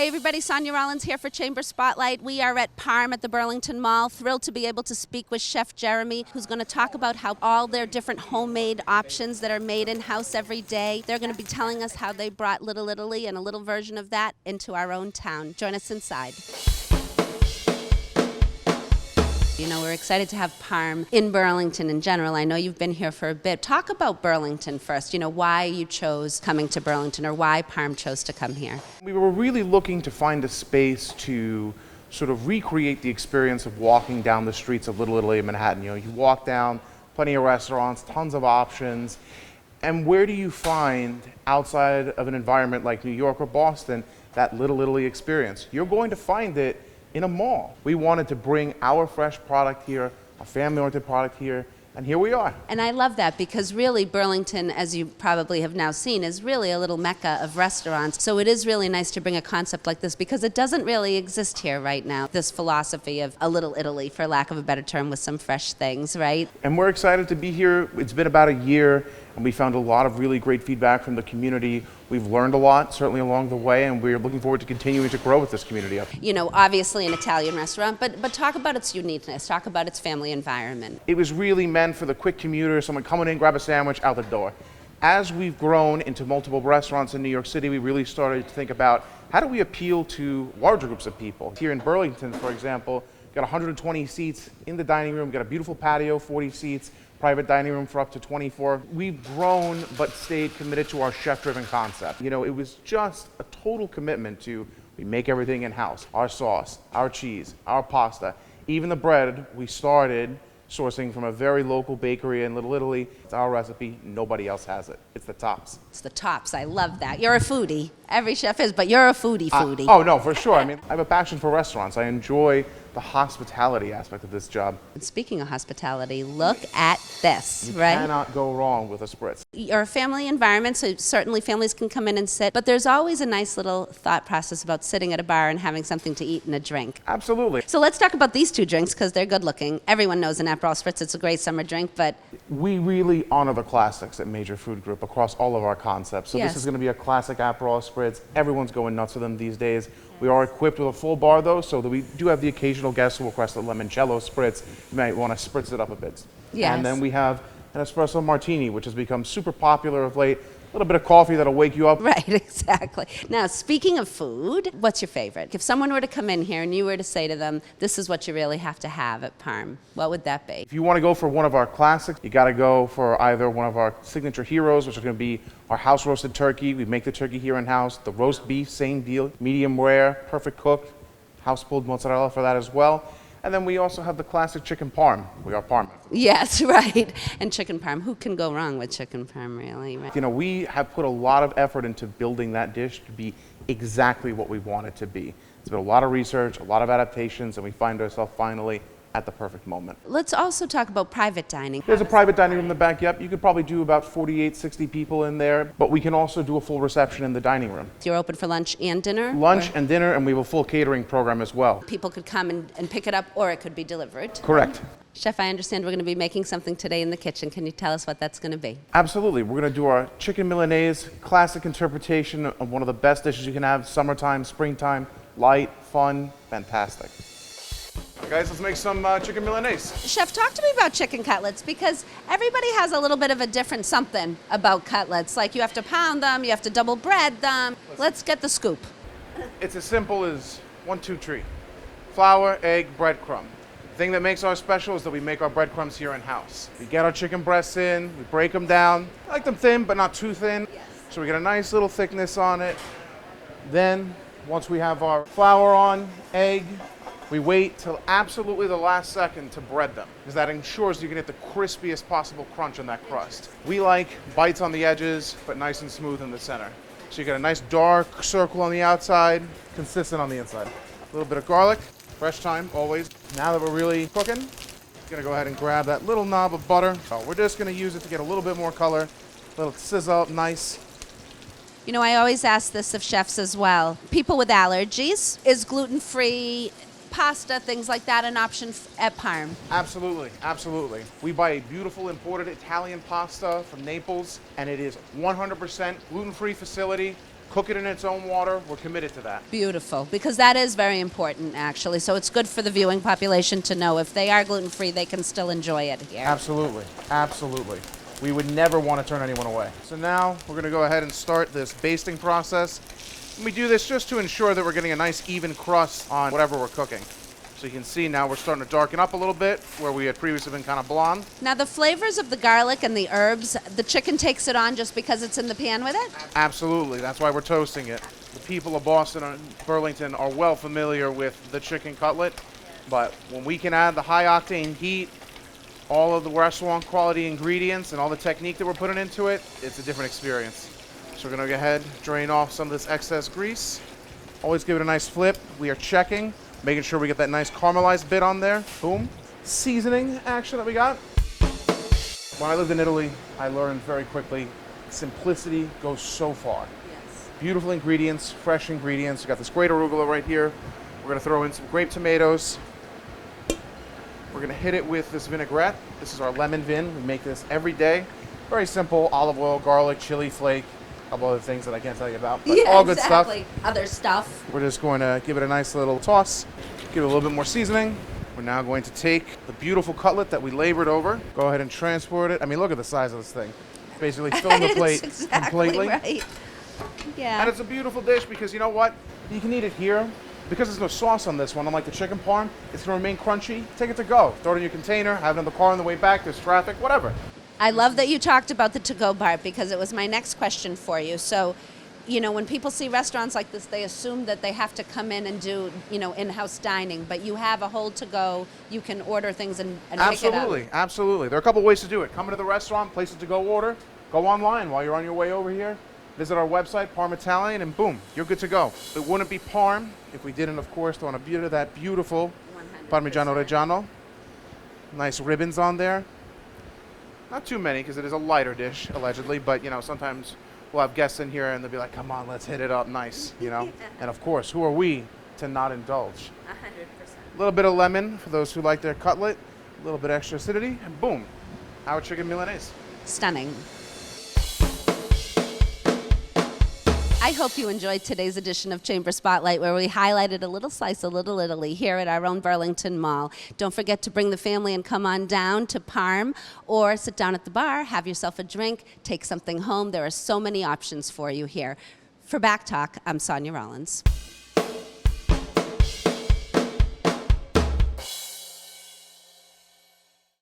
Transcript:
Hey everybody, Sonia Rollins here for Chamber Spotlight. We are at Parm at the Burlington Mall. Thrilled to be able to speak with Chef Jeremy, who's going to talk about how all their different homemade options that are made in-house every day. They're going to be telling us how they brought Little Italy and a little version of that into our own town. Join us inside. You know, we're excited to have Parm in Burlington in general. I know you've been here for a bit. Talk about Burlington first, why you chose coming to Burlington or why Parm chose to come here. We were really looking to find a space to sort of recreate the experience of walking down the streets of Little Italy in Manhattan. You walk down, plenty of restaurants, tons of options. And where do you find, outside of an environment like New York or Boston, that Little Italy experience? You're going to find it in a mall. We wanted to bring our fresh product here, our family-oriented product here, and here we are. And I love that because really Burlington, as you probably have now seen, is really a little mecca of restaurants. So it is really nice to bring a concept like this because it doesn't really exist here right now. This philosophy of a Little Italy, for lack of a better term, with some fresh things, right? And we're excited to be here. It's been about a year, and we found a lot of really great feedback from the community. We've learned a lot, certainly along the way, and we're looking forward to continuing to grow with this community. Obviously an Italian restaurant, but talk about its uniqueness, talk about its family environment. It was really meant for the quick commuter, someone coming in, grab a sandwich, out the door. As we've grown into multiple restaurants in New York City, we really started to think about how do we appeal to larger groups of people. Here in Burlington, for example, got 120 seats in the dining room, got a beautiful patio, 40 seats, private dining room for up to 24. We've grown but stayed committed to our chef-driven concept. It was just a total commitment to, we make everything in-house. Our sauce, our cheese, our pasta, even the bread we started sourcing from a very local bakery in Little Italy. It's our recipe, nobody else has it. It's the tops. It's the tops, I love that. You're a foodie. Every chef is, but you're a foodie. Oh no, for sure. I have a passion for restaurants. I enjoy the hospitality aspect of this job. And speaking of hospitality, look at this, You right? cannot go wrong with a spritz. You're a family environment, so certainly families can come in and sit, but there's always a nice little thought process about sitting at a bar and having something to eat and a drink. Absolutely. So let's talk about these two drinks because they're good looking. Everyone knows an Aperol Spritz. It's a great summer drink, but we really honor the classics at Major Food Group across all of our concepts. So Yes. This is going to be a classic Aperol Spritz. Everyone's going nuts for them these days. We are equipped with a full bar though, so that we do have the occasional guest who will request a limoncello spritz. You might want to spritz it up a bit. Yes. And then we have an espresso martini, which has become super popular of late. A little bit of coffee that'll wake you up. Right, exactly. Now, speaking of food, what's your favorite? If someone were to come in here and you were to say to them, this is what you really have to have at Parm, what would that be? If you want to go for one of our classics, you got to go for either one of our signature heroes, which is going to be our house roasted turkey. We make the turkey here in-house. The roast beef, same deal, medium rare, perfect cooked, house pulled mozzarella for that as well. And then we also have the classic chicken parm. We are Parm. Yes, right. And chicken parm. Who can go wrong with chicken parm, really? Right? We have put a lot of effort into building that dish to be exactly what we want it to be. It's been a lot of research, a lot of adaptations, and we find ourselves finally at the perfect moment. Let's also talk about private dining. There's a private dining room in the back, yep. You could probably do about 48, 60 people in there, but we can also do a full reception in the dining room. You're open for lunch and dinner? Lunch and dinner, and we have a full catering program as well. People could come and pick it up, or it could be delivered. Correct. Chef, I understand we're going to be making something today in the kitchen. Can you tell us what that's going to be? Absolutely. We're going to do our chicken Milanese, classic interpretation of one of the best dishes you can have, summertime, springtime, light, fun, fantastic. All right, guys, let's make some chicken Milanese. Chef, talk to me about chicken cutlets because everybody has a little bit of a different something about cutlets. Like you have to pound them, you have to double bread them. Let's get the scoop. It's as simple as 1, 2, 3. Flour, egg, breadcrumb. The thing that makes ours special is that we make our breadcrumbs here in-house. We get our chicken breasts in, we break them down. I like them thin, but not too thin. Yes. So we get a nice little thickness on it. Then, once we have our flour on, egg, we wait till absolutely the last second to bread them, because that ensures you can get the crispiest possible crunch on that crust. We like bites on the edges, but nice and smooth in the center. So you get a nice dark circle on the outside, consistent on the inside. A little bit of garlic, fresh thyme, always. Now that we're really cooking, I'm gonna go ahead and grab that little knob of butter. So we're just gonna use it to get a little bit more color, a little sizzle up nice. I always ask this of chefs as well. People with allergies, is gluten-free pasta, things like that, an option at Parm? Absolutely, absolutely. We buy a beautiful imported Italian pasta from Naples, and it is 100% gluten-free facility, cook it in its own water. We're committed to that. Beautiful, because that is very important, actually. So it's good for the viewing population to know if they are gluten-free, they can still enjoy it here. Absolutely, absolutely. We would never want to turn anyone away. So now we're going to go ahead and start this basting process. And we do this just to ensure that we're getting a nice even crust on whatever we're cooking. So you can see now we're starting to darken up a little bit where we had previously been kind of blonde. Now the flavors of the garlic and the herbs, the chicken takes it on just because it's in the pan with it? Absolutely, that's why we're toasting it. The people of Boston and Burlington are well familiar with the chicken cutlet, but when we can add the high octane heat, all of the restaurant quality ingredients and all the technique that we're putting into it, it's a different experience. So we're gonna go ahead, drain off some of this excess grease. Always give it a nice flip. We are checking, making sure we get that nice caramelized bit on there. Boom. Seasoning action that we got. When I lived in Italy, I learned very quickly, simplicity goes so far. Yes. Beautiful ingredients, fresh ingredients. We got this great arugula right here. We're gonna throw in some grape tomatoes. We're gonna hit it with this vinaigrette. This is our lemon vin. We make this every day. Very simple, olive oil, garlic, chili flake, a couple other things that I can't tell you about, but all good stuff. Other stuff. We're just going to give it a nice little toss, give it a little bit more seasoning. We're now going to take the beautiful cutlet that we labored over, go ahead and transport it. I mean, look at the size of this thing. Basically filling the plate completely. Right. Yeah. And it's a beautiful dish because you know what? You can eat it here. Because there's no sauce on this one, unlike the chicken parm, it's going to remain crunchy. Take it to go. Throw it in your container, have it in the car on the way back, there's traffic, whatever. I love that you talked about the to-go part because it was my next question for you. So, you know, when people see restaurants like this, they assume that they have to come in and do, you know, in-house dining, but you have a whole to-go. You can order things and pick it up. Absolutely, absolutely. There are a couple ways to do it. Come into the restaurant, place it to go order, go online while you're on your way over here. Visit our website, Parm Italian, and boom, you're good to go. It wouldn't be Parm if we didn't, of course, throw on a bit of that beautiful 100%. Parmigiano Reggiano. Nice ribbons on there. Not too many because it is a lighter dish, allegedly, but you know, sometimes we'll have guests in here and they'll be like, come on, let's hit it up nice, you know? And of course, who are we to not indulge? 100%. A little bit of lemon for those who like their cutlet, a little bit extra acidity, and boom, our chicken Milanese. Stunning. I hope you enjoyed today's edition of Chamber Spotlight, where we highlighted a little slice of Little Italy here at our own Burlington Mall. Don't forget to bring the family and come on down to Parm, or sit down at the bar, have yourself a drink, take something home. There are so many options for you here. For Back Talk, I'm Sonia Rollins.